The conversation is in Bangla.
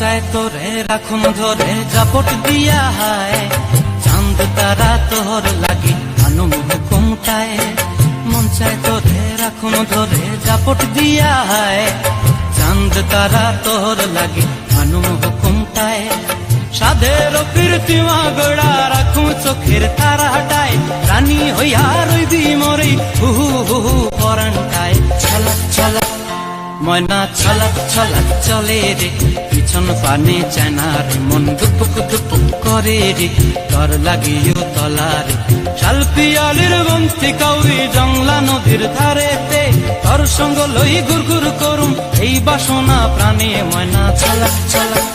চায় তোরে রাখুন ধরে জাপট দিয়া হায়, চাঁদ তারা তোর লাগি আনুম হুকুমটায়। মন চায় তোরে রাখুন ধরে জাপট দিয়া হায়, চাঁদ তারা তোর লাগি আনুম হুকুমটায়। সাধের কীর্তিমা গোড়া রাখুন চোখের তারা হটায়, রানী হইয়া রইবি মরে হুহু হুহু পরান্টায়। ছলক ছলক ময়না ছলক ছলক চলে রে, পিছন পানে চায়না রে, মন দুপুক দুপুক করে রে, তর লাগিও তলারে। শালপিয়ালির বন্তি কাউরি জংলা নদীর ধারেতে, তর সঙ্গ লই গুর গুর করুম এই বাসনা প্রাণে। ময়না ছলক ছলক